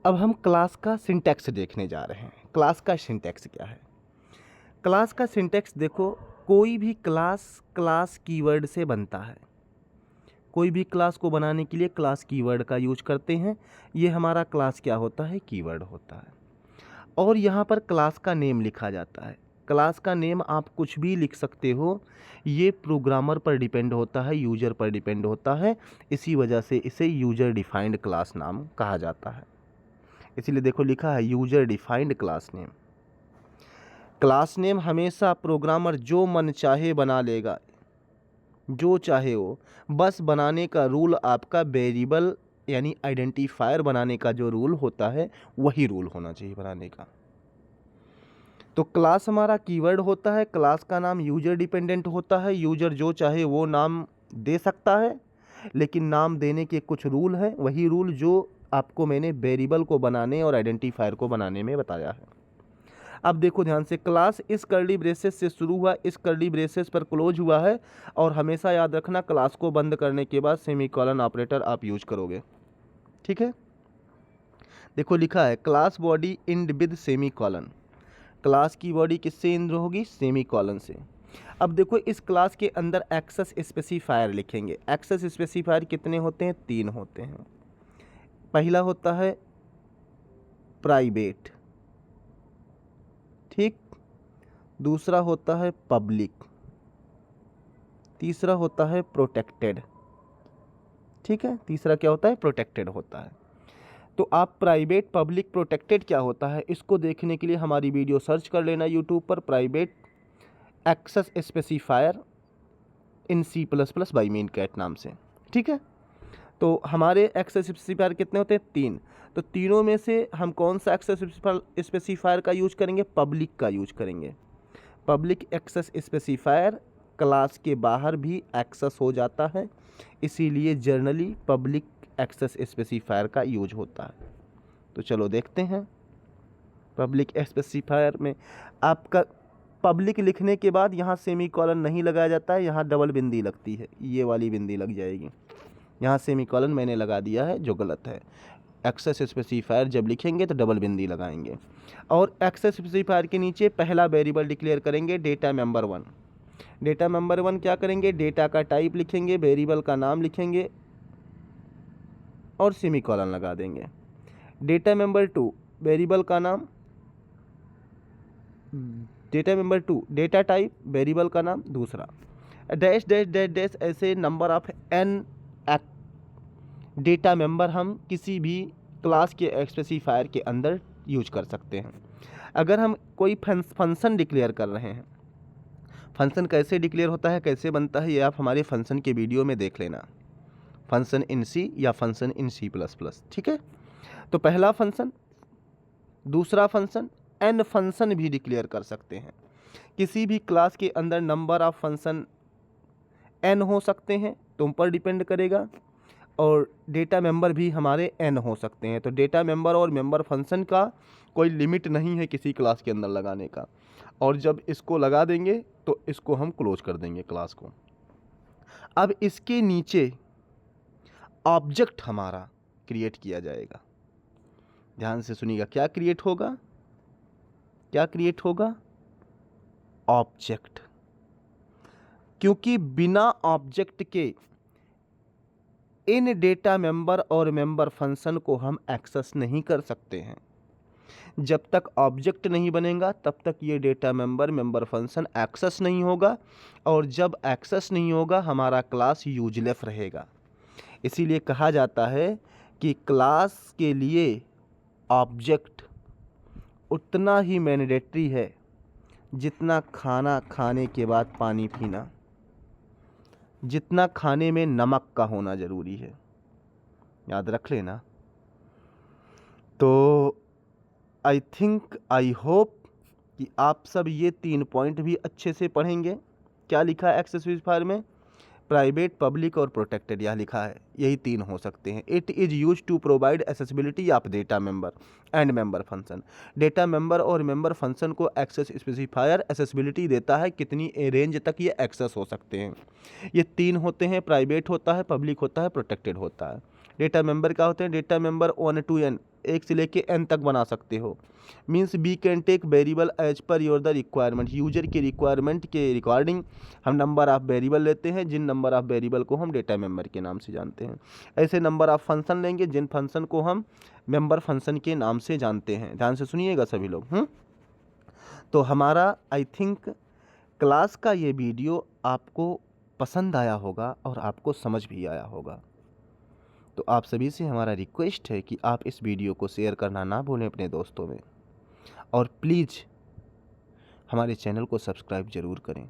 अब हम क्लास का सिंटैक्स देखने जा रहे हैं। क्लास का सिंटैक्स क्या है? क्लास का सिंटैक्स देखो, कोई भी क्लास कीवर्ड से बनता है। कोई भी क्लास को बनाने के लिए क्लास कीवर्ड का यूज करते हैं। ये हमारा क्लास क्या होता है? कीवर्ड होता है। और यहाँ पर क्लास का नेम लिखा जाता है। क्लास का नेम आप कुछ भी लिख सकते हो। ये प्रोग्रामर पर डिपेंड होता है, यूजर पर डिपेंड होता है। इसी वजह से इसे यूजर डिफाइंड क्लास नाम कहा जाता है। इसीलिए देखो लिखा है user defined class name. Class name हमेशा प्रोग्रामर जो मन चाहे बना लेगा, जो चाहे वो। बस बनाने का रूल आपका वेरिएबल यानी आइडेंटिफायर बनाने का जो रूल होता है वही रूल होना चाहिए बनाने का। तो क्लास हमारा कीवर्ड होता है। क्लास का नाम यूजर डिपेंडेंट होता है। यूजर जो चाहे वो नाम दे सकता है, लेकिन नाम देने के कुछ रूल हैं। वही रूल जो आपको मैंने वेरिएबल को बनाने और आइडेंटिफायर को बनाने में बताया है। अब देखो ध्यान से, क्लास इस कर्ली ब्रेसेस से शुरू हुआ, इस कर्ली ब्रेसेस पर क्लोज हुआ है। और हमेशा याद रखना, क्लास को बंद करने के बाद सेमीकोलन ऑपरेटर आप यूज करोगे। ठीक है, देखो लिखा है class body end with semicolon. Class की बॉडी किससे इंड होगी? सेमीकोलन से। अब देखो इस क्लास के अंदर एक्सेस स्पेसिफायर लिखेंगे। एक्सेस स्पेसिफायर कितने होते हैं? 3 होते हैं। पहला होता है प्राइवेट, ठीक। दूसरा होता है पब्लिक। तीसरा होता है प्रोटेक्टेड। ठीक है, तीसरा क्या होता है? प्रोटेक्टेड होता है। तो आप प्राइवेट, पब्लिक, प्रोटेक्टेड क्या होता है इसको देखने के लिए हमारी वीडियो सर्च कर लेना यूट्यूब पर, private access specifier in C++ by मीनकैट नाम से। ठीक है, तो हमारे एक्सेस स्पेसिफायर कितने होते हैं? 3। तो तीनों में से हम कौन सा एक्सेस स्पेसिफायर का यूज करेंगे? पब्लिक का यूज करेंगे। पब्लिक एक्सेस स्पेसिफायर क्लास के बाहर भी एक्सेस हो जाता है, इसीलिए जनरली पब्लिक एक्सेस स्पेसिफायर का यूज होता है। तो चलो देखते हैं। पब्लिक स्पेसिफायर में आपका पब्लिक लिखने के बाद यहाँ सेमीकोलन नहीं लगाया जाता है, यहाँ डबल बिंदी लगती है। ये वाली बिंदी लग जाएगी। यहाँ सेमीकोलन मैंने लगा दिया है, जो गलत है। एक्सेस स्पेसिफायर जब लिखेंगे तो डबल बिंदी लगाएंगे। और एक्सेस स्पेसिफायर के नीचे पहला वेरिएबल डिक्लेयर करेंगे डेटा मेंबर 1। डेटा मेंबर 1 क्या करेंगे? डेटा का टाइप लिखेंगे, वेरिएबल का नाम लिखेंगे और सेमीकोलन लगा देंगे। डेटा मेंबर 2 वेरिएबल का नाम, data member 2 data type, variable का नाम दूसरा, डैश डैश डैश डैश ऐसे number of n data member हम किसी भी क्लास के स्पेसिफायर के अंदर यूज कर सकते हैं। अगर हम कोई फंक्शन डिक्लेयर कर रहे हैं, फंक्शन कैसे डिक्लेयर होता है, कैसे बनता है, ये आप हमारे फंक्शन के वीडियो में देख लेना, फंक्शन इन C या फंक्शन इन C++। ठीक है, तो पहला फंक्शन, दूसरा फंक्शन, n फंक्शन भी डिक्लेयर कर सकते हैं। किसी भी क्लास के अंदर नंबर ऑफ फंक्शन n हो सकते हैं, तुम पर डिपेंड करेगा। और डेटा मेंबर भी हमारे n हो सकते हैं। तो डेटा मेंबर और मेंबर फंक्शन का कोई लिमिट नहीं है किसी क्लास के अंदर लगाने का। और जब इसको लगा देंगे तो इसको हम क्लोज कर देंगे क्लास को। अब इसके नीचे ऑब्जेक्ट हमारा क्रिएट किया जाएगा। ध्यान से सुनिएगा, क्या क्रिएट होगा? क्या क्रिएट होगा? ऑब्जेक्ट। क्योंकि बिना ऑब्जेक्ट के इन डेटा मेंबर और मेंबर फंक्शन को हम एक्सेस नहीं कर सकते हैं। जब तक ऑब्जेक्ट नहीं बनेगा तब तक ये data member, member function access नहीं होगा। और जब एक्सेस नहीं होगा हमारा क्लास यूजलेस रहेगा। इसीलिए कहा जाता है कि क्लास के लिए ऑब्जेक्ट उतना ही मैंडेटरी है जितना खाना खाने के बाद पानी पीना, जितना खाने में नमक का होना ज़रूरी है। याद रख लेना। तो आई थिंक, आई होप कि आप सब ये 3 पॉइंट भी अच्छे से पढ़ेंगे। क्या लिखा है एक्सेस स्पेसिफायर में? प्राइवेट, पब्लिक और प्रोटेक्टेड, यह लिखा है। यही 3 हो सकते हैं। It is use to provide accessibility of data member and member function. Data member और मेंबर फंक्शन को एक्सेस स्पेसिफायर एक्सेसिबिलिटी देता है, कितनी रेंज तक ये एक्सेस हो सकते हैं। ये 3 होते हैं, प्राइवेट होता है, पब्लिक होता है, प्रोटेक्टेड होता है। डेटा मेंबर क्या होते हैं? डेटा मेंबर 1 to n 1 से लेके n तक बना सकते हो। Means we can take variable as per your the requirement, user के रिक्वायरमेंट के रिकॉर्डिंग हम नंबर ऑफ वेरिएबल लेते हैं, जिन नंबर ऑफ वेरिएबल को हम डेटा मेंबर के नाम से जानते हैं। ऐसे नंबर ऑफ फंक्शन लेंगे जिन फंक्शन को हम मेंबर फंक्शन के नाम से जानते हैं। ध्यान से सुनिएगा सभी लोग। तो हमारा आई थिंक क्लास का ये वीडियो आपको पसंद आया होगा और आपको समझ भी आया होगा। तो आप सभी से हमारा रिक्वेस्ट है कि आप इस वीडियो को शेयर करना ना भूलें अपने दोस्तों में, और प्लीज़ हमारे चैनल को सब्सक्राइब ज़रूर करें।